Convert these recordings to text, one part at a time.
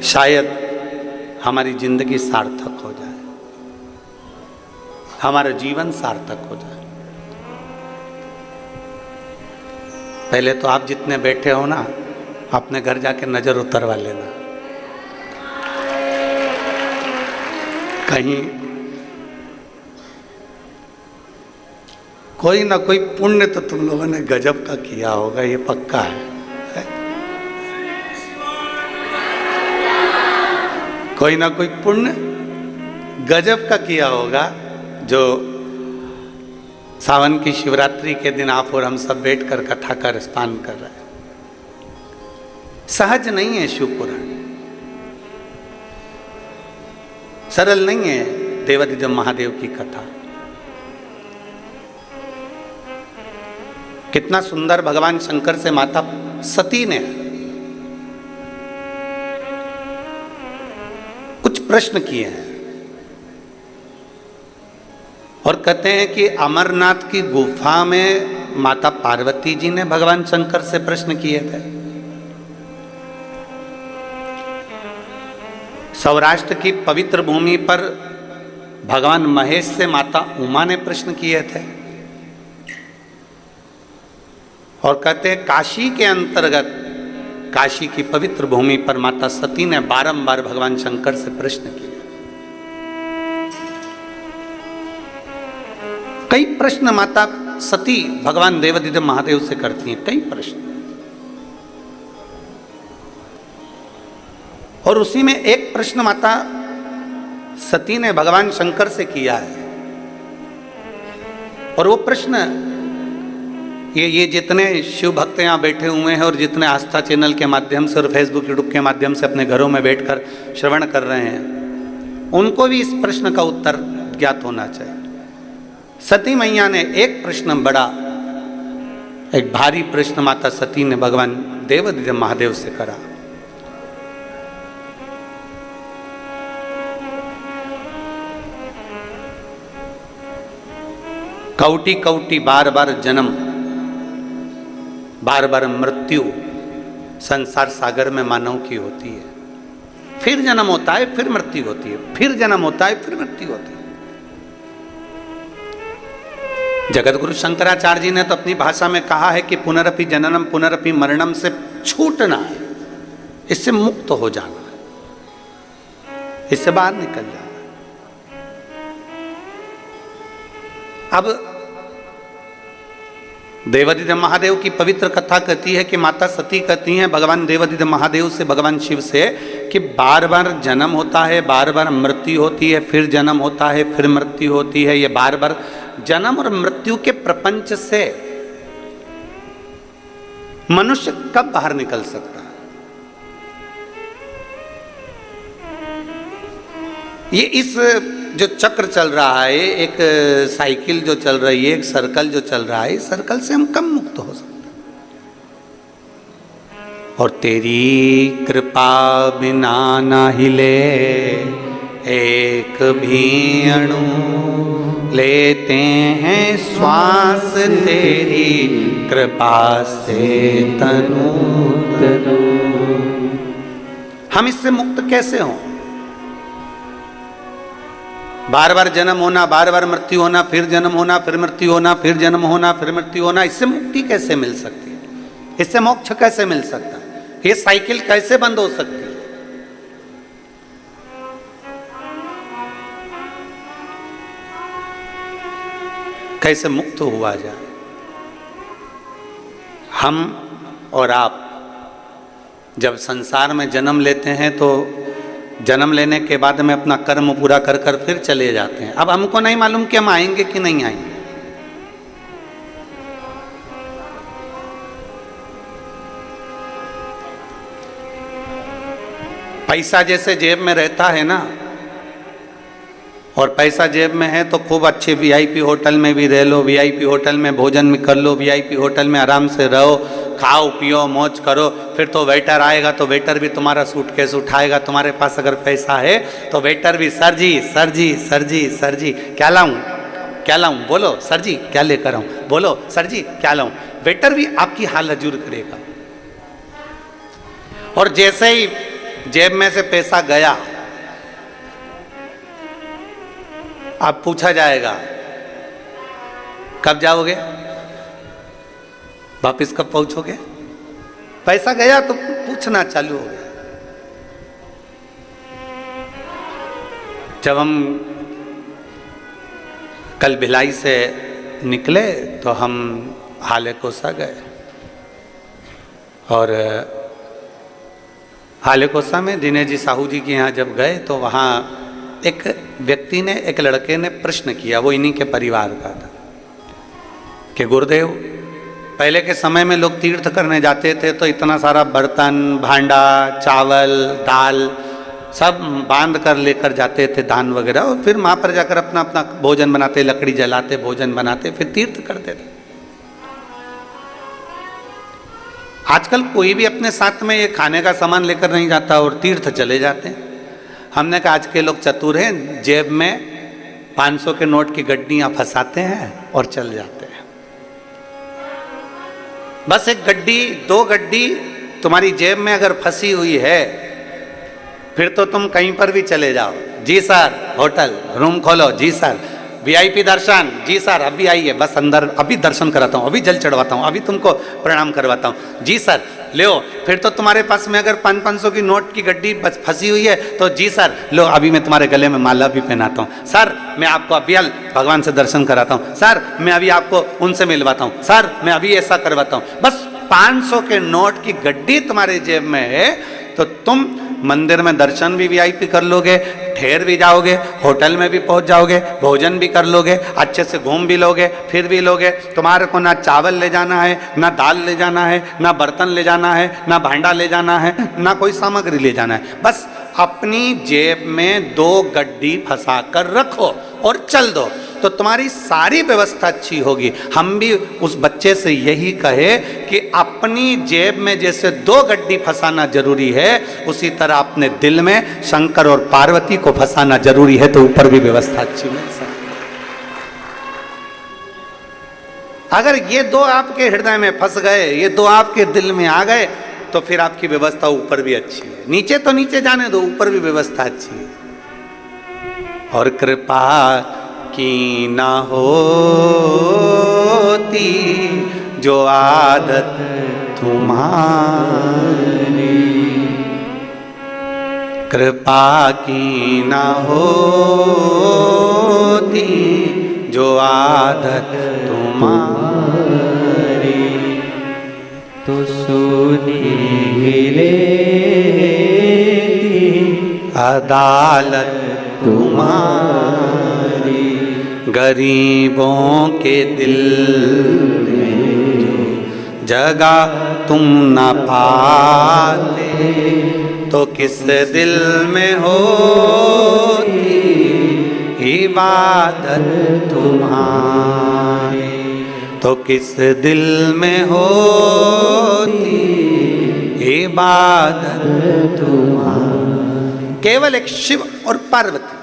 शायद हमारी जिंदगी सार्थक हो जाए, हमारा जीवन सार्थक हो जाए। पहले तो आप जितने बैठे हो ना, अपने घर जाके नजर उतरवा लेना, कहीं कोई ना कोई पुण्य तो तुम लोगों ने गजब का किया होगा, ये पक्का है। कोई ना कोई पुण्य गजब का किया होगा, जो सावन की शिवरात्रि के दिन आप और हम सब बैठकर कथा का रसपान कर रहे हैं। सहज नहीं है शिव पुराण, सरल नहीं है देवादिदेव महादेव की कथा। कितना सुंदर भगवान शंकर से माता सती ने कुछ प्रश्न किए हैं और कहते हैं कि अमरनाथ की गुफा में माता पार्वती जी ने भगवान शंकर से प्रश्न किए थे। सौराष्ट्र की पवित्र भूमि पर भगवान महेश से माता उमा ने प्रश्न किए थे। और कहते हैं काशी के अंतर्गत, काशी की पवित्र भूमि पर माता सती ने बारंबार भगवान शंकर से प्रश्न किए। कई प्रश्न माता सती भगवान देवादिदेव महादेव से करती हैं, कई प्रश्न। और उसी में एक प्रश्न माता सती ने भगवान शंकर से किया है। और वो प्रश्न, ये जितने शिव भक्त यहाँ बैठे हुए हैं और जितने आस्था चैनल के माध्यम से और फेसबुक यूट्यूब के माध्यम से अपने घरों में बैठकर श्रवण कर रहे हैं, उनको भी इस प्रश्न का उत्तर ज्ञात होना चाहिए। सती मैया ने एक प्रश्न, बड़ा एक भारी प्रश्न माता सती ने भगवान देवादिदेव महादेव से करा। कौटी कौटी बार बार जन्म, बार बार मृत्यु संसार सागर में मानव की होती है। फिर जन्म होता है, फिर मृत्यु होती है, फिर जन्म होता है, फिर मृत्यु होती है। जगत गुरु शंकराचार्य जी ने तो अपनी भाषा में कहा है कि पुनरपि जननम पुनरपि मरणम से छूटना है, इससे मुक्त हो जाना है, इससे बाहर निकल जाना। अब देवादिदेव महादेव की पवित्र कथा कहती है कि माता सती कहती हैं भगवान देवादिदेव महादेव से, भगवान शिव से, कि बार बार जन्म होता है, बार बार मृत्यु होती है, फिर जन्म होता है, फिर मृत्यु होती है। ये बार बार जन्म और मृत्यु के प्रपंच से मनुष्य कब बाहर निकल सकता है? ये इस जो चक्र चल रहा है, एक साइकिल जो चल रही है, एक सर्कल जो चल रहा है, इस सर्कल से हम कब मुक्त हो सकते हैं? और तेरी कृपा बिना ना हिले एक भी अणु, लेते हैं श्वास तेरी कृपा से तनु तनु। हम इससे मुक्त कैसे हों? बार बार जन्म होना, बार बार मृत्यु होना, फिर जन्म होना, फिर मृत्यु होना, फिर जन्म होना, फिर मृत्यु होना, इससे मुक्ति कैसे मिल सकती है? इससे मोक्ष कैसे मिल सकता है? ये साइकिल कैसे बंद हो सकती है? कैसे मुक्त हुआ जाए? हम और आप जब संसार में जन्म लेते हैं तो जन्म लेने के बाद में अपना कर्म पूरा कर कर फिर चले जाते हैं। अब हमको नहीं मालूम कि हम आएंगे कि नहीं आएंगे। पैसा जैसे जेब में रहता है ना, और पैसा जेब में है तो खूब अच्छे वीआईपी होटल में भी रह लो, वीआईपी होटल में भोजन भी कर लो, वीआईपी होटल में आराम से रहो, खाओ पियो मौज करो। फिर तो वेटर आएगा तो वेटर भी तुम्हारा सूटकेस उठाएगा। तुम्हारे पास अगर पैसा है तो वेटर भी, सर जी सर जी सर जी सर जी क्या लाऊं, क्या लाऊं, बोलो सर जी क्या लेकर आऊं, बोलो सर जी क्या लाऊं। वेटर भी आपकी हाल हजूर करेगा। और जैसे ही जेब में से पैसा गया, अब पूछा जाएगा कब जाओगे, वापिस कब पहुंचोगे। पैसा गया तो पूछना चालू हो गया। जब हम कल भिलाई से निकले तो हम हाले कोसा गए और हाले कोसा में दिनेश जी साहू जी के यहाँ जब गए तो वहाँ एक व्यक्ति ने, एक लड़के ने प्रश्न किया, वो इन्हीं के परिवार का था, कि गुरुदेव पहले के समय में लोग तीर्थ करने जाते थे तो इतना सारा बर्तन, भांडा, चावल, दाल सब बांध कर लेकर जाते थे, दान वगैरह, और फिर वहाँ पर जाकर अपना अपना भोजन बनाते, लकड़ी जलाते, भोजन बनाते, फिर तीर्थ करते थे। आजकल कोई भी अपने साथ में ये खाने का सामान लेकर नहीं जाता और तीर्थ चले जाते हैं। हमने कहा आज के लोग चतुर हैं, जेब में 500 के नोट की गड्डियाँ फंसाते हैं और चल जाते हैं। बस एक गड्डी, 2 गड्डी तुम्हारी जेब में अगर फंसी हुई है फिर तो तुम कहीं पर भी चले जाओ। जी सर, होटल रूम खोलो, जी सर वीआईपी दर्शन, जी सर अभी आइए, बस अंदर अभी दर्शन कराता हूँ, अभी जल चढ़वाता हूँ, अभी तुमको प्रणाम करवाता हूँ, जी सर लो। फिर तो तुम्हारे पास में अगर 500 की नोट की गड्डी बस फंसी हुई है तो जी सर लो, अभी मैं तुम्हारे गले में माला भी पहनाता हूँ, सर मैं आपको अभी भगवान से दर्शन कराता हूँ, सर मैं अभी आपको उनसे मिलवाता हूँ, सर मैं अभी ऐसा करवाता हूँ। बस 500 के नोट की गड्डी तुम्हारे जेब में है तो तुम मंदिर में दर्शन भी वीआईपी कर लोगे, ठहर भी जाओगे, होटल में भी पहुंच जाओगे, भोजन भी कर लोगे, अच्छे से घूम भी लोगे, फिर भी लोगे। तुम्हारे को ना चावल ले जाना है, ना दाल ले जाना है, ना बर्तन ले जाना है, ना भांडा ले जाना है, ना कोई सामग्री ले जाना है। बस अपनी जेब में 2 गड्डी फंसा कर रखो और चल दो, तो तुम्हारी सारी व्यवस्था अच्छी होगी। हम भी उस बच्चे से यही कहे कि अपनी जेब में जैसे 2 गड्डी फंसाना जरूरी है, उसी तरह अपने दिल में शंकर और पार्वती को फंसाना जरूरी है, तो ऊपर भी व्यवस्था अच्छी मिल सकती है। अगर ये 2 आपके हृदय में फंस गए, ये 2 आपके दिल में आ गए, तो फिर आपकी व्यवस्था ऊपर भी अच्छी है। नीचे तो नीचे जाने दो, ऊपर भी व्यवस्था अच्छी है। और कृपा की ना होती जो आदत तुम्हारी, कृपा की ना होती जो आदत तुम्हारी, तो सुनी लेती अदालत तुम्हारी, गरीबों के दिल में जो जगह तुम न पाते, तो किस दिल में होती इबादत तुम्हारी, तो किस दिल में होती इबादत तुम्हारी। केवल एक शिव और पार्वती,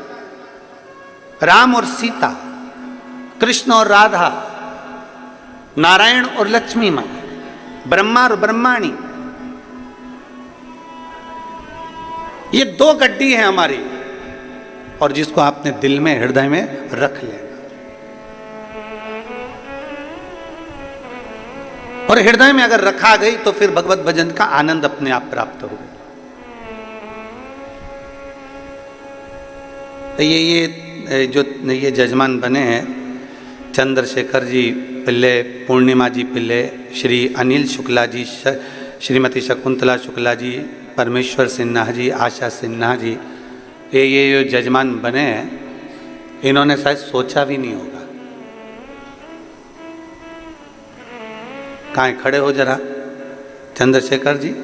राम और सीता, कृष्ण और राधा, नारायण और लक्ष्मी मां, ब्रह्मा और ब्रह्माणी, ये 2 गड्डी है हमारी, और जिसको आपने दिल में, हृदय में रख लेना। और हृदय में अगर रखा गई तो फिर भगवत भजन का आनंद अपने आप प्राप्त होगा। तो ये जो ये जजमान बने हैं, चंद्रशेखर जी पिल्ले, पूर्णिमा जी पिल्ले, श्री अनिल शुक्ला जी, श्रीमती शकुंतला शुक्ला जी, परमेश्वर सिन्हा जी, आशा सिन्हा जी, ये जो जजमान बने हैं, इन्होंने शायद सोचा भी नहीं होगा। कहाँ खड़े हो जरा, चंद्रशेखर जी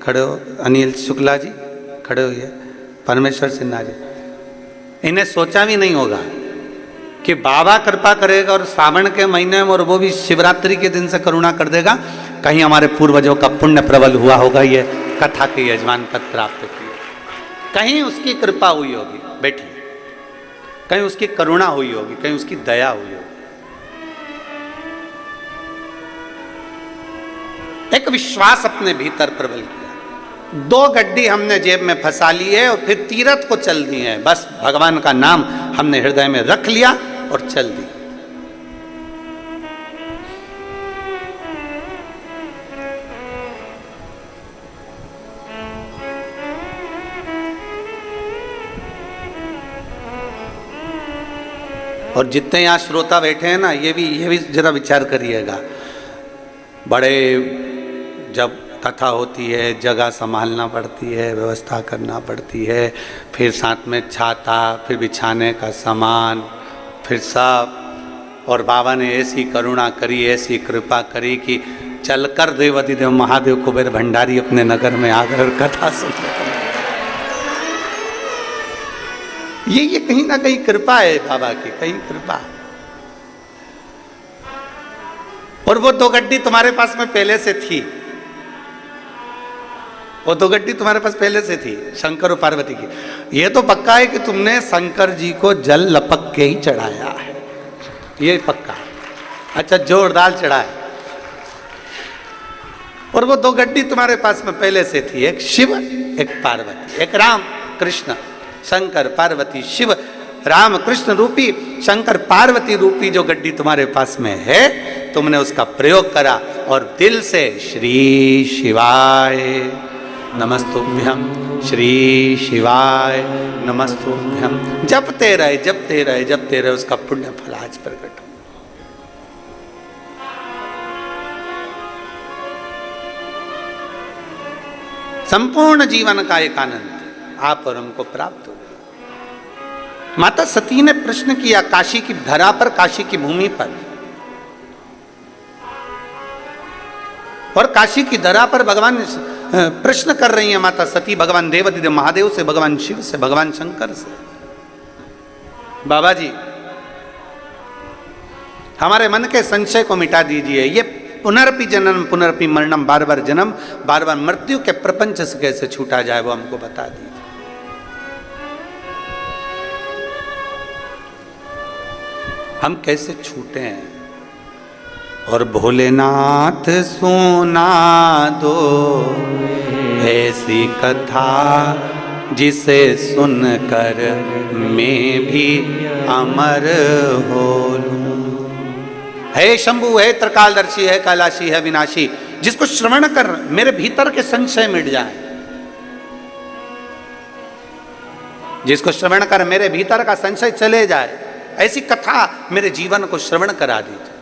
खड़े हो, अनिल शुक्ला जी खड़े होइए, परमेश्वर सिन्हा जी, इन्हें सोचा भी नहीं होगा कि बाबा कृपा करेगा और सावन के महीने में, और वो भी शिवरात्रि के दिन से करुणा कर देगा। कहीं हमारे पूर्वजों का पुण्य प्रबल हुआ होगा, ये कथा के यजमान पद प्राप्त किए, कहीं उसकी कृपा हुई होगी, बैठिए, कहीं उसकी करुणा हुई होगी, कहीं उसकी दया हुई होगी। एक विश्वास अपने भीतर प्रबल किया। 2 गड्डी हमने जेब में फंसा ली है और फिर तीरथ को चल दिए हैं। बस भगवान का नाम हमने हृदय में रख लिया और चल दी। और जितने यहाँ श्रोता बैठे हैं ना, ये भी जरा विचार करिएगा। बड़े जब कथा होती है, जगह संभालना पड़ती है, व्यवस्था करना पड़ती है, फिर साथ में छाता, फिर बिछाने का सामान, फिर सब। और बाबा ने ऐसी करुणा करी, ऐसी कृपा करी कि चलकर देवाधिदेव महादेव कुबेर भंडारी अपने नगर में आकर कथा सुन। ये कहीं ना कहीं कृपा है बाबा की, कहीं कृपा। और वो 2 गड्डी तुम्हारे पास में पहले से थी, वो 2 गड्डी तुम्हारे पास पहले से थी, शंकर और पार्वती की। ये तो पक्का है कि तुमने शंकर जी को जल लपक के ही चढ़ाया है, ये पक्का। अच्छा, जोरदार चढ़ाया। और वो 2 गड्डी तुम्हारे पास में पहले से थी, एक शिव एक पार्वती, एक राम कृष्ण, शंकर पार्वती शिव राम कृष्ण रूपी शंकर पार्वती रूपी जो गड्डी तुम्हारे पास में है, तुमने उसका प्रयोग करा और दिल से श्री शिवाय नमस्तुभ्यम, श्री शिवाय नमस्तुभ्यम जपते रहे जपते रहे जपते रहे। उसका पुण्य फल आज प्रकट हो। संपूर्ण जीवन का एक आनंद आप और हमको प्राप्त हो। माता सती ने प्रश्न किया काशी की धरा पर, काशी की भूमि पर, और काशी की धरा पर भगवान प्रश्न कर रही है माता सती भगवान देवाधिदेव महादेव से, भगवान शिव से, भगवान शंकर से। बाबा जी, हमारे मन के संशय को मिटा दीजिए। ये पुनरपि जन्म पुनरपि मरणम, बार बार जन्म बार बार मृत्यु के प्रपंच से कैसे छूटा जाए, वो हमको बता दीजिए। हम कैसे छूटे हैं। और भोलेनाथ सुना दो ऐसी कथा जिसे सुनकर मैं भी अमर हो लूं। है शंभु, है त्रिकालदर्शी, है कैलाशी, है विनाशी, जिसको श्रवण कर मेरे भीतर के संशय मिट जाए, जिसको श्रवण कर मेरे भीतर का संशय चले जाए, ऐसी कथा मेरे जीवन को श्रवण करा दीजिए।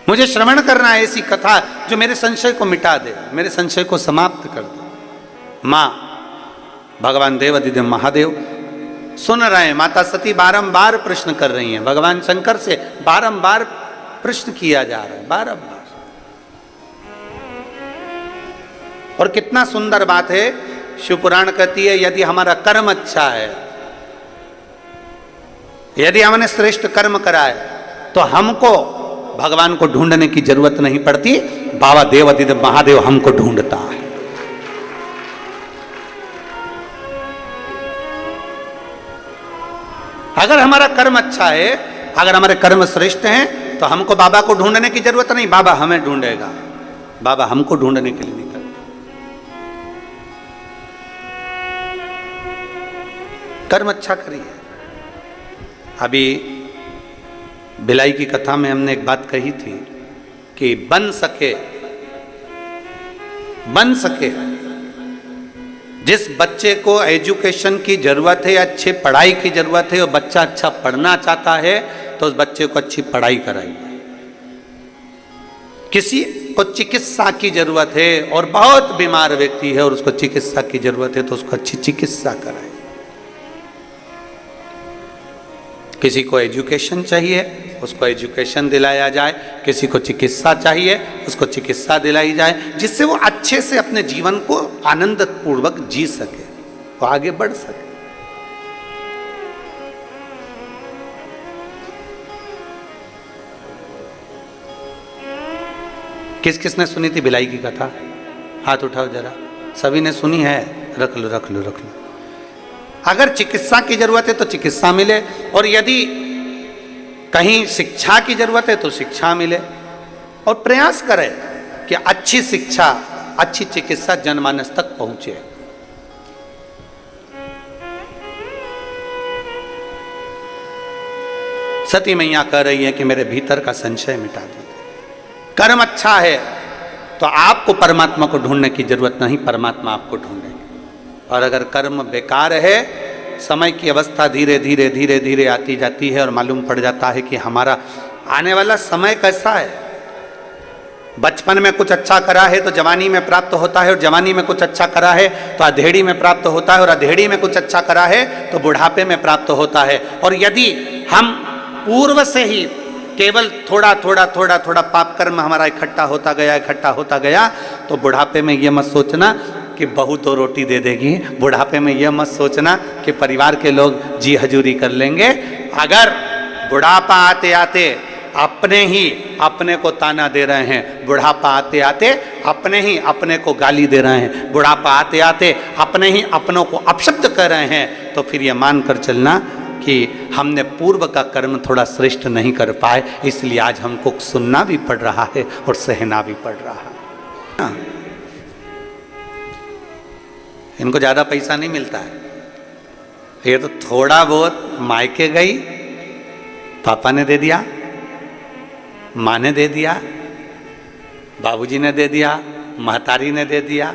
मुझे श्रवण करना है ऐसी कथा जो मेरे संशय को मिटा दे, मेरे संशय को समाप्त कर दे। मां भगवान देवाधिदेव महादेव सुन रहे हैं। माता सती बारंबार प्रश्न कर रही हैं, भगवान शंकर से बारंबार प्रश्न किया जा रहा है, बारंबार। और कितना सुंदर बात है, शिवपुराण कहती है यदि हमारा कर्म अच्छा है, यदि हमने श्रेष्ठ कर्म करा है, तो हमको भगवान को ढूंढने की जरूरत नहीं पड़ती, बाबा देवाधिदेव महादेव हमको ढूंढता है। अगर हमारा कर्म अच्छा है, अगर हमारे कर्म श्रेष्ठ हैं, तो हमको बाबा को ढूंढने की जरूरत नहीं, बाबा हमें ढूंढेगा। बाबा हमको ढूंढने के लिए नहीं करते। कर्म अच्छा करिए। अभी भिलाई की कथा में हमने एक बात कही थी कि बन सके जिस बच्चे को एजुकेशन की जरूरत है, अच्छी पढ़ाई की जरूरत है, और बच्चा अच्छा पढ़ना चाहता है, तो उस बच्चे को अच्छी पढ़ाई कराइए। किसी को चिकित्सा की जरूरत है और बहुत बीमार व्यक्ति है और उसको चिकित्सा की जरूरत है, तो उसको अच्छी चिकित्सा कराए। किसी को एजुकेशन चाहिए, उसको एजुकेशन दिलाया जाए। किसी को चिकित्सा चाहिए, उसको चिकित्सा दिलाई जाए, जिससे वो अच्छे से अपने जीवन को आनंद पूर्वक जी सके, वो आगे बढ़ सके। किस किसने सुनी थी भिलाई की कथा? हाथ उठाओ जरा। सभी ने सुनी है? रख लो रख लो रख लो। अगर चिकित्सा की जरूरत है तो चिकित्सा मिले, और यदि कहीं शिक्षा की जरूरत है तो शिक्षा मिले। और प्रयास करें कि अच्छी शिक्षा अच्छी चिकित्सा जनमानस तक पहुंचे। सती मैया कह रही है कि मेरे भीतर का संशय मिटा दीजिए। कर्म अच्छा है तो आपको परमात्मा को ढूंढने की जरूरत नहीं, परमात्मा आपको ढूंढेंगे। और अगर कर्म बेकार है, समय की अवस्था धीरे धीरे धीरे धीरे आती जाती है और मालूम पड़ जाता है कि हमारा आने वाला समय कैसा है। बचपन में कुछ अच्छा करा है तो जवानी में प्राप्त होता है, और जवानी में कुछ अच्छा करा है तो अधेड़ी में प्राप्त होता है, और अधेड़ी में कुछ अच्छा करा है तो बुढ़ापे में प्राप्त होता है। और यदि हम पूर्व से ही केवल थोड़ा थोड़ा थोड़ा थोड़ा पाप कर्म हमारा इकट्ठा होता गया तो बुढ़ापे में ये मत सोचना कि बहू 2 रोटी दे देगी, बुढ़ापे में यह मत सोचना कि परिवार के लोग जी हजूरी कर लेंगे। अगर बुढ़ापा आते आते अपने ही अपने को ताना दे रहे हैं, बुढ़ापा आते आते अपने ही अपने को गाली दे रहे हैं, बुढ़ापा आते आते अपने ही अपनों को अपशब्द कर रहे हैं, तो फिर यह मान कर चलना कि हमने पूर्व का कर्म थोड़ा श्रेष्ठ नहीं कर पाए, इसलिए आज हमको सुनना भी पड़ रहा है और सहना भी पड़ रहा है। इनको ज़्यादा पैसा नहीं मिलता है, ये तो थोड़ा बहुत मायके गई, पापा ने दे दिया, माँ ने दे दिया, बाबूजी ने दे दिया, महतारी ने दे दिया,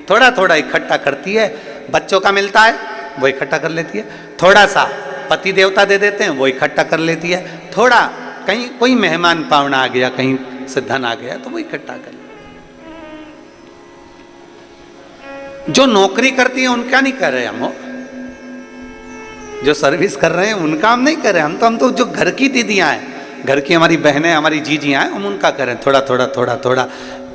थोड़ा थोड़ा इकट्ठा करती है। बच्चों का मिलता है वो इकट्ठा कर लेती है, थोड़ा सा पति देवता दे देते हैं वो इकट्ठा कर लेती है, थोड़ा कहीं कोई मेहमान पावना आ गया, कहीं से धन आ गया तो वो इकट्ठा कर लेती। जो नौकरी करती है उनका नहीं कर रहे हम, जो सर्विस कर रहे हैं उनका हम नहीं कर रहे, हम तो जो घर की दीदियां हैं, घर की हमारी बहनें, हमारी जीजियां हैं, हम उनका करें। थोड़ा थोड़ा थोड़ा थोड़ा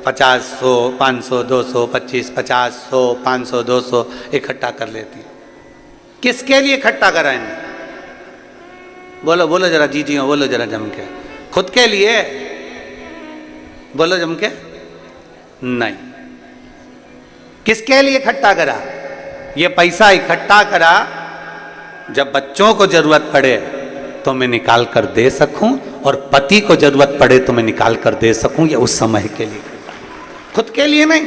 50, 100, 500, 200, 25, 50, 100, 500, 200 इकट्ठा कर लेती। किसके लिए इकट्ठा कराएंगे? बोलो बोलो जरा जीजियों, बोलो जरा जम के। खुद के लिए? बोलो जम के। नहीं। किसके लिए इकट्ठा करा? ये पैसा इकट्ठा करा जब बच्चों को जरूरत पड़े तो मैं निकाल कर दे सकूं, और पति को जरूरत पड़े तो मैं निकाल कर दे सकूं, ये उस समय के लिए, खुद के लिए नहीं।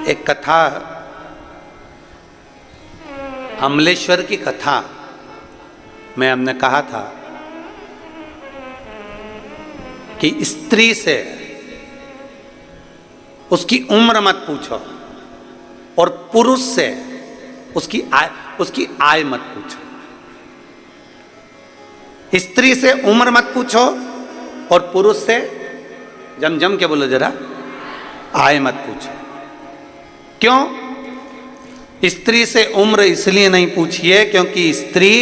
एक कथा, अमलेश्वर की कथा में हमने कहा था कि स्त्री से उसकी उम्र मत पूछो और पुरुष से उसकी आय मत पूछो। स्त्री से उम्र मत पूछो और पुरुष से, जम के बोलो जरा, आय मत पूछो। क्यों? स्त्री से उम्र इसलिए नहीं पूछिए क्योंकि स्त्री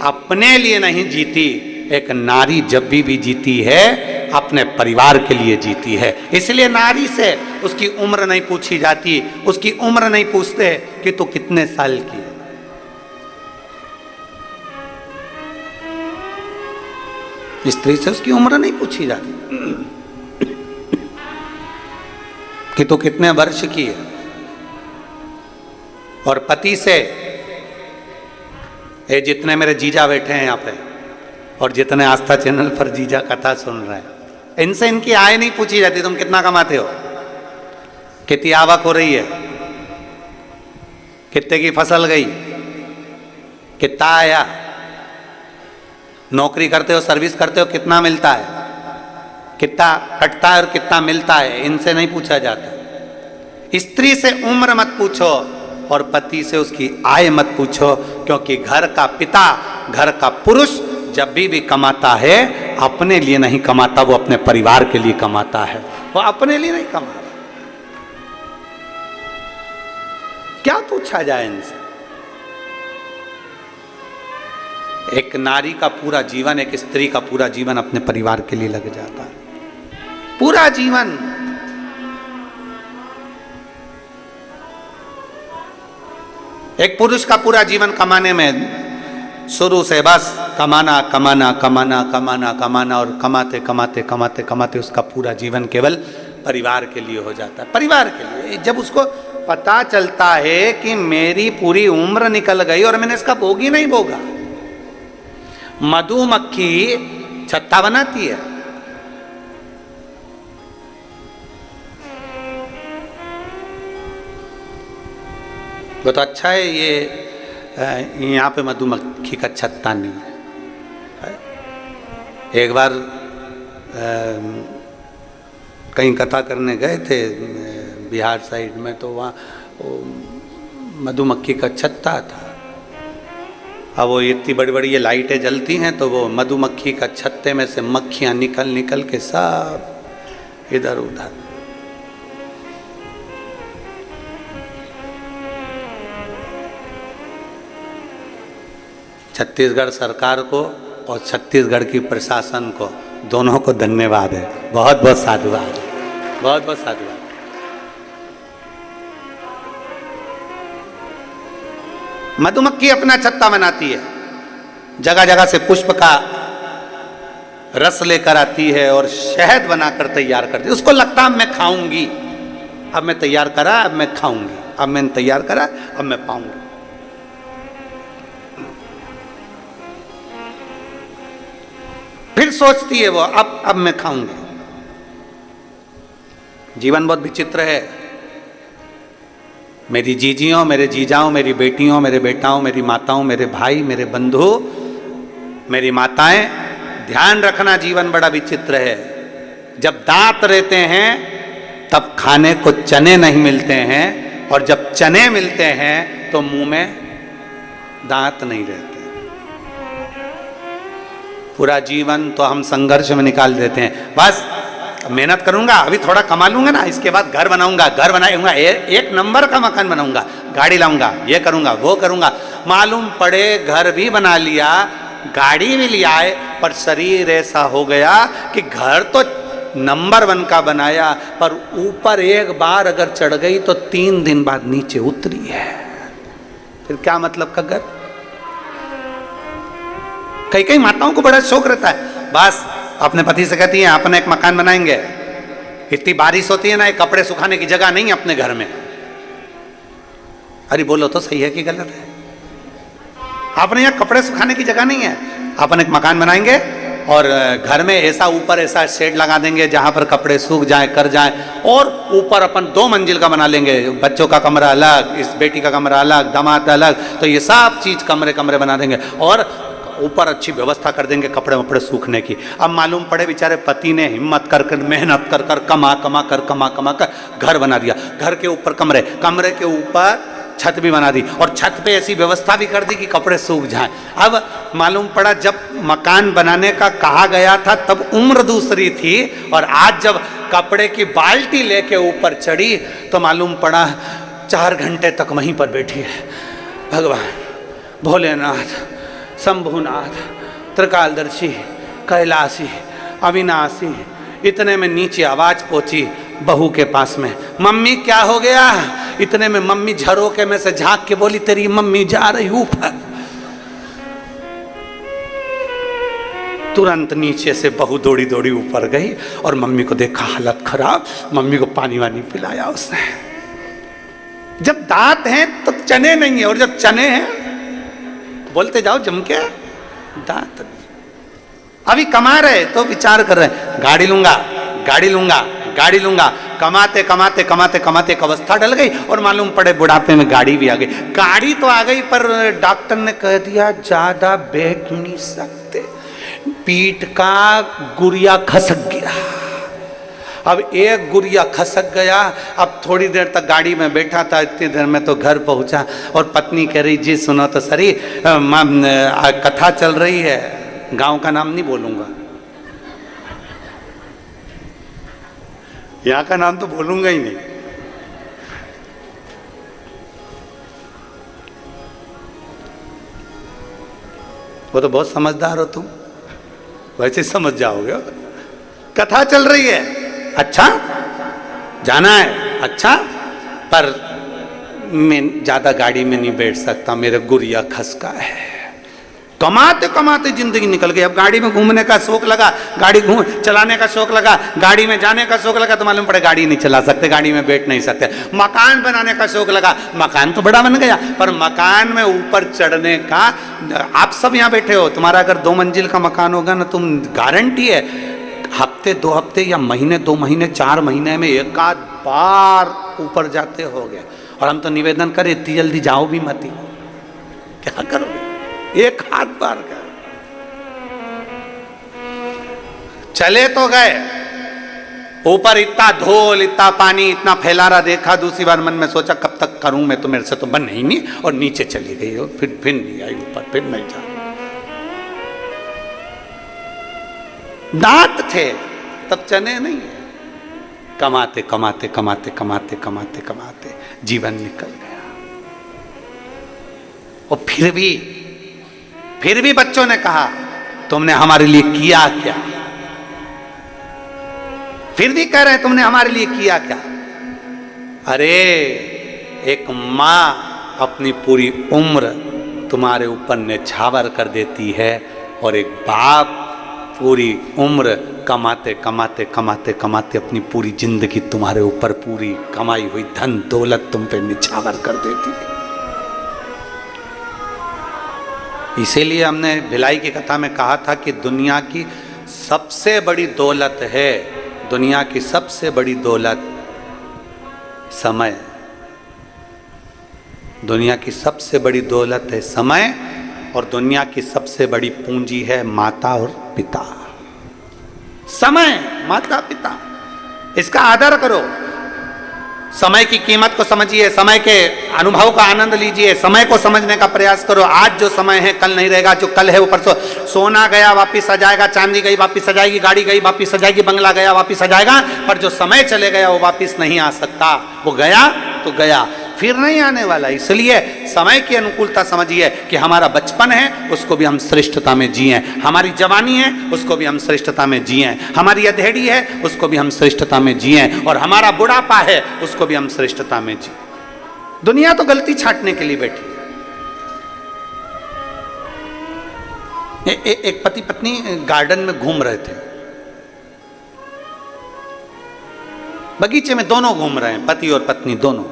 अपने लिए नहीं जीती, एक नारी जब भी जीती है अपने परिवार के लिए जीती है, इसलिए नारी से उसकी उम्र नहीं पूछी जाती, उसकी उम्र नहीं पूछते कि तू कितने साल की है। स्त्री से उसकी उम्र नहीं पूछी जाती कि तू कितने वर्ष की है। और पति से, ये जितने मेरे जीजा बैठे हैं यहाँ पे और जितने आस्था चैनल पर जीजा कथा सुन रहे हैं, इनसे इनकी आय नहीं पूछी जाती, तुम कितना कमाते हो, कितनी आवक हो रही है, कितने की फसल गई, कितना आया, नौकरी करते हो, सर्विस करते हो, कितना मिलता है, कितना कटता है और कितना मिलता है, इनसे नहीं पूछा जाता। स्त्री से उम्र मत पूछो और पति से उसकी आय मत पूछो, क्योंकि घर का पिता, घर का पुरुष जब भी कमाता है अपने लिए नहीं कमाता, वो अपने परिवार के लिए कमाता है, वो अपने लिए नहीं कमाता। क्या पूछा जाए इनसे? एक नारी का पूरा जीवन, एक स्त्री का पूरा जीवन अपने परिवार के लिए लग जाता है, पूरा जीवन। एक पुरुष का पूरा जीवन कमाने में, शुरू से बस कमाना कमाना कमाना कमाना कमाना, और कमाते कमाते कमाते कमाते उसका पूरा जीवन केवल परिवार के लिए हो जाता है, परिवार के लिए। जब उसको पता चलता है कि मेरी पूरी उम्र निकल गई और मैंने इसका भोग ही नहीं भोगा। मधुमक्खी छत्ता बनाती है, वो तो अच्छा है, ये यहाँ पे मधुमक्खी का छत्ता नहीं है। एक बार कहीं कथा करने गए थे बिहार साइड में, तो वहाँ मधुमक्खी का छत्ता था। अब वो इतनी बड़ी बड़ी ये लाइटें जलती हैं, तो वो मधुमक्खी का छत्ते में से मक्खियाँ निकल निकल के सब इधर उधर। छत्तीसगढ़ सरकार को और छत्तीसगढ़ की प्रशासन को, दोनों को धन्यवाद है, बहुत बहुत साधुवाद, बहुत बहुत साधुवाद। मधुमक्खी अपना छत्ता बनाती है, जगह जगह से पुष्प का रस लेकर आती है और शहद बनाकर तैयार करती है। उसको लगता है मैं खाऊंगी, अब मैं तैयार करा, अब मैं खाऊंगी, अब मैंने तैयार करा, अब मैं पाऊंगी। फिर सोचती है वो, अब मैं खाऊंगी। जीवन बहुत विचित्र है। मेरी जीजियों, मेरे जीजाओं, मेरी बेटियों, मेरे बेटाओं, मेरी माताओं, मेरे भाई, मेरे बंधु, मेरी माताएं, ध्यान रखना, जीवन बड़ा विचित्र है। जब दांत रहते हैं तब खाने को चने नहीं मिलते हैं, और जब चने मिलते हैं तो मुंह में दांत नहीं रहते। पूरा जीवन तो हम संघर्ष में निकाल देते हैं। बस मेहनत करूंगा, अभी थोड़ा कमा लूंगा ना, इसके बाद घर बनाऊंगा, घर बनाऊंगा, एक नंबर का मकान बनाऊंगा, गाड़ी लाऊंगा, ये करूंगा, वो करूंगा। मालूम पड़े घर भी बना लिया, गाड़ी भी लिया है, पर शरीर ऐसा हो गया कि घर तो नंबर 1 का बनाया, पर ऊपर एक बार अगर चढ़ गई तो 3 दिन बाद नीचे उतरी है। फिर क्या मतलब का घर? कई कई माताओं को बड़ा शौक रहता है, बस अपने पति से कहती हैं अपने एक मकान बनाएंगे। इतनी बारिश होती है ना, कपड़े सुखाने की जगह नहीं है अपने घर में। अरे बोलो तो सही है कि गलत है? अपने यहाँ कपड़े सुखाने की जगह नहीं है, अपन एक मकान बनाएंगे और घर में ऐसा ऊपर ऐसा शेड लगा देंगे जहां पर कपड़े सूख जाए, कर जाए, और ऊपर अपन 2 मंजिल का बना लेंगे, बच्चों का कमरा अलग, इस बेटी का कमरा अलग, दामाद अलग, तो ये सब चीज कमरे कमरे बना देंगे और ऊपर अच्छी व्यवस्था कर देंगे कपड़े वपड़े सूखने की। अब मालूम पड़े बेचारे पति ने हिम्मत कर कर, मेहनत कर कर, कमा कर घर बना दिया। घर के ऊपर कमरे, कमरे के ऊपर छत भी बना दी, और छत पे ऐसी व्यवस्था भी कर दी कि कपड़े सूख जाएं। अब मालूम पड़ा जब मकान बनाने का कहा गया था तब उम्र दूसरी थी, और आज जब कपड़े की बाल्टी लेके ऊपर चढ़ी तो मालूम पड़ा 4 घंटे तक वहीं पर बैठी है। भगवान भोलेनाथ, शंभुनाथ, त्रिकालदर्शी, कैलाशी, अविनाशी, इतने में नीचे आवाज पहुंची बहू के पास में, मम्मी क्या हो गया? इतने में मम्मी झरोके में से झांक के बोली, तेरी मम्मी जा रही ऊपर। तुरंत नीचे से बहू दौड़ी दौड़ी ऊपर गई और मम्मी को देखा हालत खराब, मम्मी को पानी वानी पिलाया उसने। जब दांत हैं तो चने नहीं है, और जब चने हैं बोलते जाओ जम के, दांत अभी कमा रहे तो विचार कर रहे गाड़ी लूंगा, गाड़ी लूंगा, गाड़ी लूंगा। कमाते कमाते कमाते कमाते एक अवस्था डल गई और मालूम पड़े बुढ़ापे में गाड़ी भी आ गई। गाड़ी तो आ गई पर डॉक्टर ने कह दिया ज्यादा बैठ नहीं सकते, पीठ का गुरिया खसक गया। अब एक गुरिया खसक गया। अब थोड़ी देर तक गाड़ी में बैठा था, इतनी देर में तो घर पहुंचा और पत्नी कह रही जी सुनो तो सरी, कथा चल रही है, गांव का नाम नहीं बोलूंगा, यहाँ का नाम तो बोलूंगा ही नहीं। वो तो बहुत समझदार हो तुम, वैसे समझ जाओगे। कथा चल रही है, अच्छा जाना है, अच्छा पर मैं ज्यादा गाड़ी में नहीं बैठ सकता, मेरे गुरिया खसका है। कमाते कमाते जिंदगी निकल गई। अब गाड़ी में घूमने का शौक लगा, गाड़ी चलाने का शौक लगा, गाड़ी में जाने का शौक लगा, तो मालूम पड़े गाड़ी नहीं चला सकते, गाड़ी में बैठ नहीं सकते। मकान बनाने का शौक लगा, मकान तो बड़ा बन गया, पर मकान में ऊपर चढ़ने का, आप सब यहाँ बैठे हो, तुम्हारा अगर 2 मंजिल का मकान होगा ना, तुम गारंटी है हफ्ते 2 हफ्ते या महीने 2 महीने 4 महीने में 1 आध बार ऊपर जाते होगे। और हम तो निवेदन करें इतनी जल्दी जाओ भी मत ही, क्या करोगे? एक हाथ बार कर चले तो गए, ऊपर इतना धूल इतना पानी इतना फैला रहा, देखा दूसरी बार मन में सोचा कब तक करूं मैं, तो मेरे से तो बन ही नहीं, और नीचे चली गई और फिर नहीं आई ऊपर, फिर नहीं जा। दांत थे तब चने नहीं, कमाते कमाते कमाते कमाते कमाते कमाते जीवन निकल गया। और फिर भी बच्चों ने कहा तुमने हमारे लिए किया क्या? फिर भी कह रहे हैं तुमने हमारे लिए किया क्या? अरे एक मां अपनी पूरी उम्र तुम्हारे ऊपर निछावर कर देती है, और एक बाप पूरी उम्र कमाते कमाते कमाते कमाते अपनी पूरी जिंदगी तुम्हारे ऊपर पूरी कमाई हुई धन दौलत तुम पे निछावर कर देती है। इसीलिए हमने भिलाई की कथा में कहा था कि दुनिया की सबसे बड़ी दौलत है, दुनिया की सबसे बड़ी दौलत समय, दुनिया की सबसे बड़ी दौलत है समय, और दुनिया की सबसे बड़ी पूंजी है माता और पिता। समय, माता पिता, इसका आदर करो, समय की कीमत को समझिए, समय के अनुभव का आनंद लीजिए, समय को समझने का प्रयास करो। आज जो समय है कल नहीं रहेगा, जो कल है वो परसों। सोना गया वापिस आ जाएगा, चांदी गई वापिस आ जाएगी, गाड़ी गई वापिस आ जाएगी, बंगला गया वापिस आ जाएगा, पर जो समय चले गया वो वापिस नहीं आ सकता। वो गया तो गया, फिर नहीं आने वाला। इसलिए समय की अनुकूलता समझिए कि हमारा बचपन है उसको भी हम श्रेष्ठता में जिए, हमारी जवानी है उसको भी हम श्रेष्ठता में जिए, हमारी अधेड़ी है उसको भी हम श्रेष्ठता में जिए, और हमारा बुढ़ापा है उसको भी हम श्रेष्ठता में जिए। दुनिया तो गलती छांटने के लिए बैठी है। एक पति पत्नी गार्डन में घूम रहे थे, बगीचे में दोनों घूम रहे हैं, पति और पत्नी दोनों।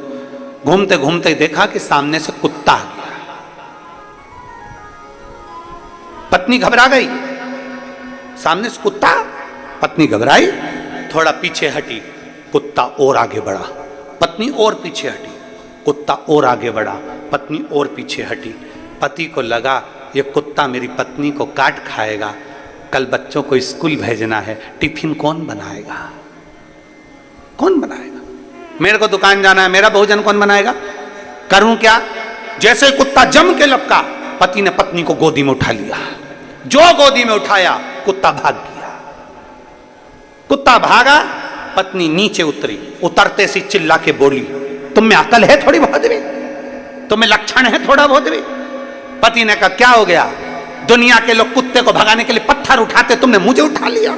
घूमते घूमते देखा कि सामने से कुत्ता आ गया। पत्नी घबरा गई, सामने से कुत्ता, पत्नी घबराई, थोड़ा पीछे हटी, कुत्ता और आगे बढ़ा, पत्नी और पीछे हटी, कुत्ता और आगे बढ़ा, पत्नी और पीछे हटी। पति को लगा ये कुत्ता मेरी पत्नी को काट खाएगा, कल बच्चों को स्कूल भेजना है, टिफिन कौन बनाएगा? कौन बनाएगा? मेरे को दुकान जाना है, मेरा भोजन कौन बनाएगा? करूं क्या? जैसे कुत्ता जम के लपका, पति ने पत्नी को गोदी में उठा लिया। जो गोदी में उठाया कुत्ता भाग गया। कुत्ता भागा, पत्नी नीचे उतरी, उतरते सी चिल्ला के बोली, तुम में अकल है थोड़ी बहुत भी? तुम्हें लक्षण है थोड़ा बहुत भी? पति ने कहा क्या हो गया? दुनिया के लोग कुत्ते को भगाने के लिए पत्थर उठाते, तुमने मुझे उठा लिया।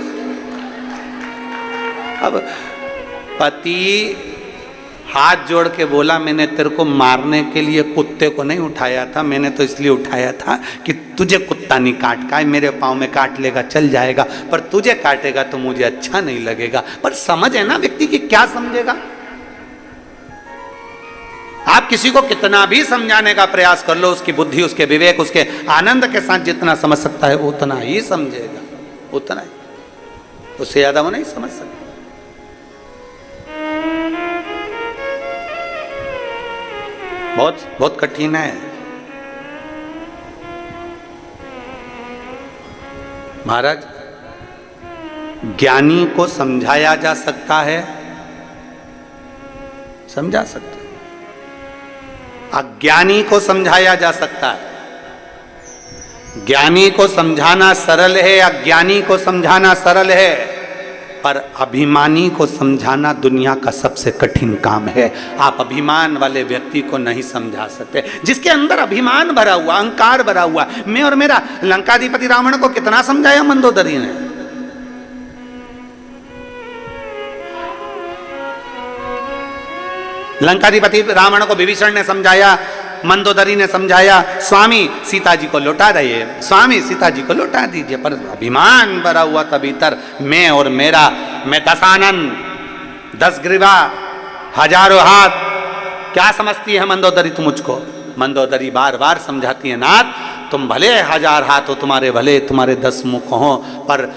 अब पति हाथ जोड़ के बोला, मैंने तेरे को मारने के लिए कुत्ते को नहीं उठाया था, मैंने तो इसलिए उठाया था कि तुझे कुत्ता नहीं काट का, मेरे पाँव में काट लेगा चल जाएगा, पर तुझे काटेगा तो मुझे अच्छा नहीं लगेगा। पर समझ है ना व्यक्ति की, क्या समझेगा? आप किसी को कितना भी समझाने का प्रयास कर लो, उसकी बुद्धि, उसके विवेक, उसके आनंद के साथ जितना समझ सकता है उतना ही समझेगा, उतना ही, उससे ज्यादा वो नहीं समझ सकता। बहुत बहुत कठिन है। महाराज, ज्ञानी को समझाया जा सकता है, समझा सकते हैं, अज्ञानी को समझाया जा सकता है। ज्ञानी को समझाना सरल है, अज्ञानी को समझाना सरल है, पर अभिमानी को समझाना दुनिया का सबसे कठिन काम है। आप अभिमान वाले व्यक्ति को नहीं समझा सकते, जिसके अंदर अभिमान भरा हुआ, अहंकार भरा हुआ, मैं और मेरा। लंकाधिपति रावण को कितना समझाया मंदोदरी ने? लंकाधिपति रावण को विभीषण ने समझाया, मंदोदरी ने समझाया, स्वामी सीता जी को लौटा रहिए, स्वामी सीता जी को लौटा दीजिए, पर अभिमान भरा हुआ था भीतर, मैं और मेरा, मैं 10 आनंद 10 ग्रीवा 1000 हाथ। क्या समझती है मंदोदरी तुम मुझको? मंदोदरी बार बार समझाती है, नाथ तुम भले 1000 हाथ हो, तुम्हारे भले तुम्हारे 10 मुख हो, पर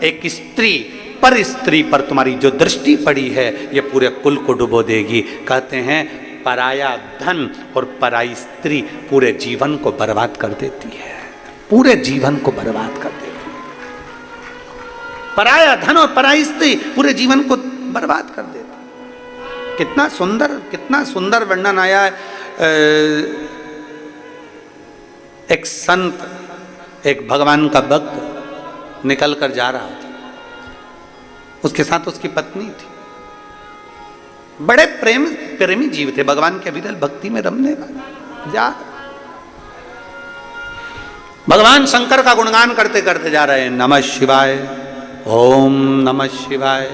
एक स्त्री पर तुम्हारी जो दृष्टि पड़ी है ये पूरे कुल को डुबो देगी। कहते हैं पराया धन और पराई स्त्री पूरे जीवन को बर्बाद कर देती है, पूरे जीवन को बर्बाद कर देती है। पराया धन और पराई स्त्री पूरे जीवन को बर्बाद कर देती है। कितना सुंदर वर्णन आया है। एक संत, एक भगवान का भक्त निकल कर जा रहा था, उसके साथ उसकी पत्नी थी। बड़े प्रेमी जीव थे, भगवान के विरल भक्ति में रमने वाले। जा भगवान शंकर का गुणगान करते करते जा रहे हैं। नमः शिवाय, ओम नमः शिवाय,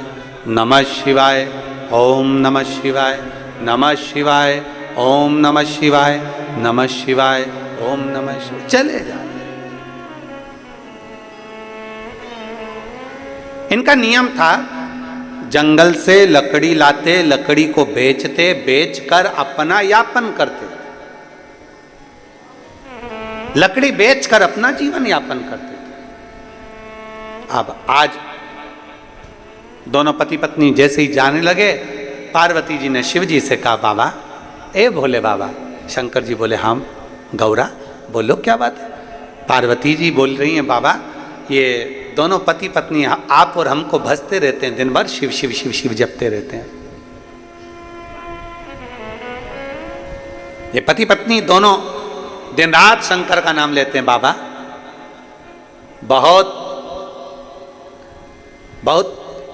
नमः शिवाय, ओम नमः शिवाय, नमः शिवाय, ओम नमः शिवाय, नमः शिवाय, ओम नमः शिवाय, चले जा। इनका नियम था, जंगल से लकड़ी लाते, लकड़ी को बेचते, बेचकर अपना यापन करते, लकड़ी बेचकर अपना जीवन यापन करते थे। अब आज दोनों पति पत्नी जैसे ही जाने लगे, पार्वती जी ने शिव जी से कहा, बाबा, ए भोले बाबा। शंकर जी बोले, हाँ गौरा बोलो क्या बात है। पार्वती जी बोल रही हैं, बाबा ये दोनों पति पत्नी आप और हमको भजते रहते हैं, दिन भर शिव शिव शिव शिव जपते रहते हैं। ये पति पत्नी दोनों दिन रात शंकर का नाम लेते हैं। बाबा बहुत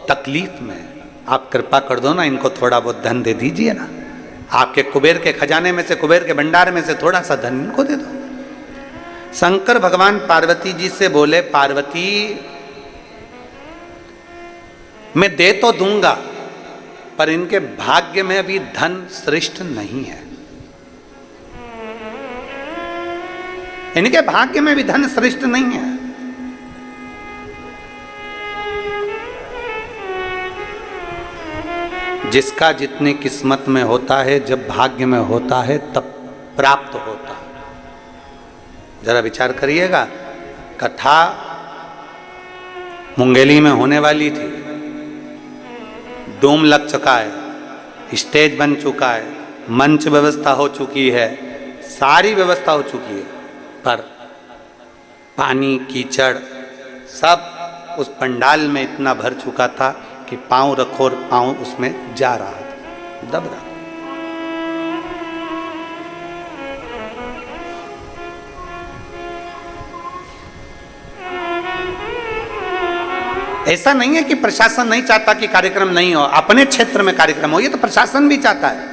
तकलीफ में, आप कृपा कर दो ना, इनको थोड़ा बहुत धन दे दीजिए ना, आपके कुबेर के खजाने में से, कुबेर के भंडार में से थोड़ा सा धन इनको दे दो। शंकर भगवान पार्वती जी से बोले, पार्वती मैं दे तो दूंगा, पर इनके भाग्य में अभी धन श्रेष्ठ नहीं है, इनके भाग्य में भी धन श्रेष्ठ नहीं है। जिसका जितनी किस्मत में होता है, जब भाग्य में होता है तब प्राप्त होता है। जरा विचार करिएगा, कथा मुंगेली में होने वाली थी, डोम लग चुका है, स्टेज बन चुका है, मंच व्यवस्था हो चुकी है, सारी व्यवस्था हो चुकी है, पर पानी कीचड़ सब उस पंडाल में इतना भर चुका था कि पांव रखो और पांव उसमें जा रहा था, दब रहा। ऐसा नहीं है कि प्रशासन नहीं चाहता कि कार्यक्रम नहीं हो, अपने क्षेत्र में कार्यक्रम हो, ये तो प्रशासन भी चाहता है।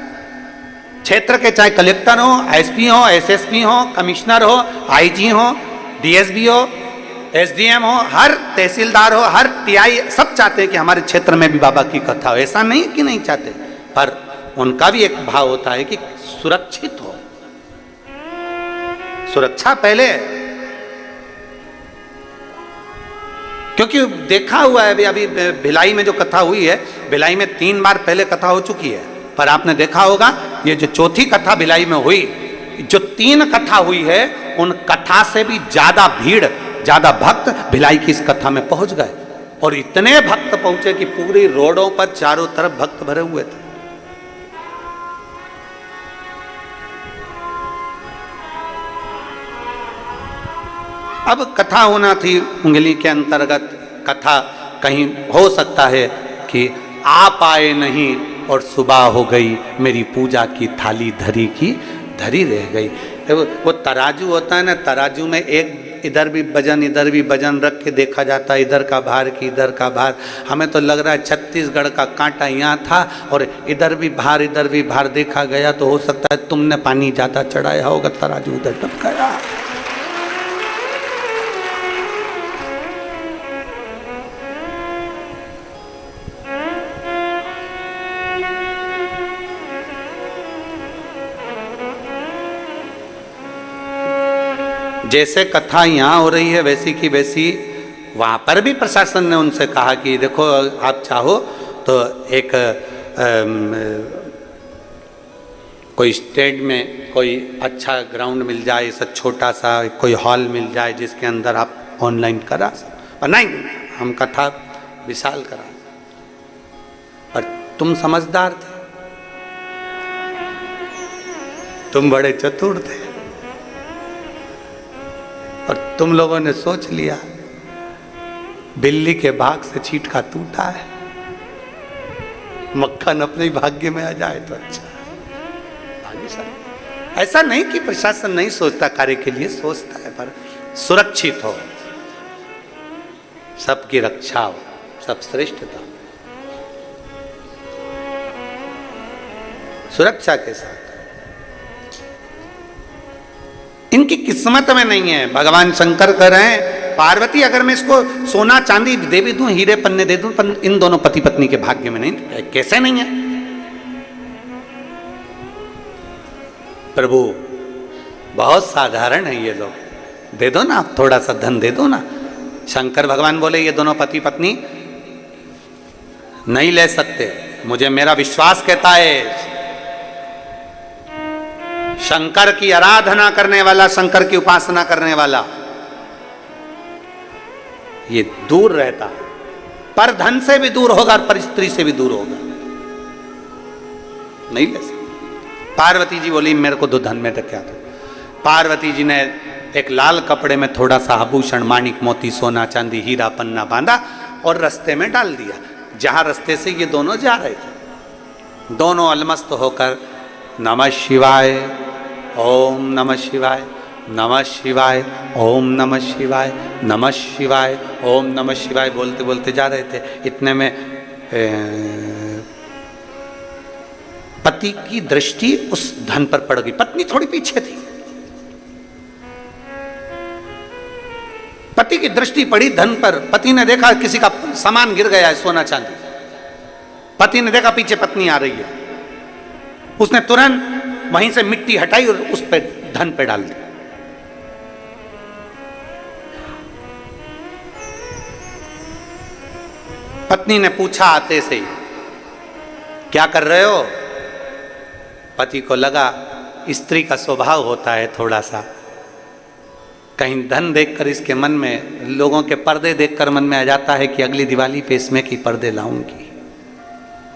क्षेत्र के चाहे कलेक्टर हो, एसपी हो, एसएसपी हो, कमिश्नर हो, आईजी हो, डीएसपी हो, एसडीएम हो, हर तहसीलदार हो, हर टीआई, सब चाहते हैं कि हमारे क्षेत्र में भी बाबा की कथा हो। ऐसा नहीं कि नहीं चाहते, पर उनका भी एक भाव होता है कि सुरक्षित हो, सुरक्षा पहले। क्योंकि देखा हुआ है, अभी भिलाई में जो कथा हुई है, भिलाई में 3 बार पहले कथा हो चुकी है, पर आपने देखा होगा ये जो चौथी कथा भिलाई में हुई, जो 3 कथा हुई है, उन कथा से भी ज्यादा भीड़, ज्यादा भक्त भिलाई की इस कथा में पहुंच गए, और इतने भक्त पहुंचे कि पूरी रोडों पर चारों तरफ भक्त भरे हुए थे। अब कथा होना थी उंगली के अंतर्गत, कथा कहीं हो सकता है कि आप आए नहीं और सुबह हो गई, मेरी पूजा की थाली धरी की धरी रह गई। वो तराजू होता है ना, तराजू में एक इधर भी वजन रख के देखा जाता है, इधर का भार की इधर का भार। हमें तो लग रहा है छत्तीसगढ़ का कांटा यहाँ था और इधर भी भार देखा गया, तो हो सकता है तुमने पानी ज़्यादा चढ़ाया होगा, तराजू इधर टप गया। जैसे कथा यहाँ हो रही है वैसी की वैसी वहाँ पर भी प्रशासन ने उनसे कहा कि देखो आप चाहो तो एक कोई स्टेट में कोई अच्छा ग्राउंड मिल जाए, ऐसा छोटा सा कोई हॉल मिल जाए जिसके अंदर आप ऑनलाइन करा सकते, और नहीं हम कथा विशाल करा। और तुम समझदार थे, तुम बड़े चतुर थे और तुम लोगों ने सोच लिया बिल्ली के भाग से चीटका टूटा है, मक्खन अपने ही भाग्य में आ जाए तो अच्छा है। भाग्यशाली। ऐसा नहीं कि प्रशासन नहीं सोचता, कार्य के लिए सोचता है, पर सुरक्षित हो, सबकी रक्षा हो, सब श्रेष्ठता, सुरक्षा के साथ। इनकी किस्मत में नहीं है। भगवान शंकर कह रहे हैं पार्वती अगर मैं इसको सोना चांदी दे भी दूं, हीरे पन्ने दे दूं, पर इन दोनों पति पत्नी के भाग्य में नहीं। कैसे नहीं है? प्रभु बहुत साधारण है ये लोग, दे दो ना, थोड़ा सा धन दे दो ना। शंकर भगवान बोले ये दोनों पति पत्नी नहीं ले सकते, मुझे मेरा विश्वास कहता है शंकर की आराधना करने वाला, शंकर की उपासना करने वाला ये दूर रहता, पर धन से भी दूर होगा और पर स्त्री से भी दूर होगा, नहीं ले सकते। पार्वती जी बोली मेरे को दो धन में क्या दो। पार्वती जी ने एक लाल कपड़े में थोड़ा सा आभूषण, माणिक मोती, सोना चांदी, हीरा पन्ना बांधा और रास्ते में डाल दिया। जहां रास्ते से ये दोनों जा रहे थे, दोनों अलमस्त होकर नमः शिवाय, ओम नमः शिवाय, नमः शिवाय, ओम नमः शिवाय, नमः शिवाय, ओम नमः शिवाय बोलते बोलते जा रहे थे। इतने में पति की दृष्टि उस धन पर पड़ गई। पत्नी थोड़ी पीछे थी, पति की दृष्टि पड़ी धन पर। पति ने देखा किसी का सामान गिर गया है, सोना चांदी। पति ने देखा पीछे पत्नी आ रही है, उसने तुरंत वहीं से मिट्टी हटाई और उस पे धन पे डाल दी। पत्नी ने पूछा आते से ही क्या कर रहे हो? पति को लगा स्त्री का स्वभाव होता है थोड़ा सा, कहीं धन देखकर इसके मन में, लोगों के पर्दे देखकर मन में आ जाता है कि अगली दिवाली पे इसमें की पर्दे लाऊंगी।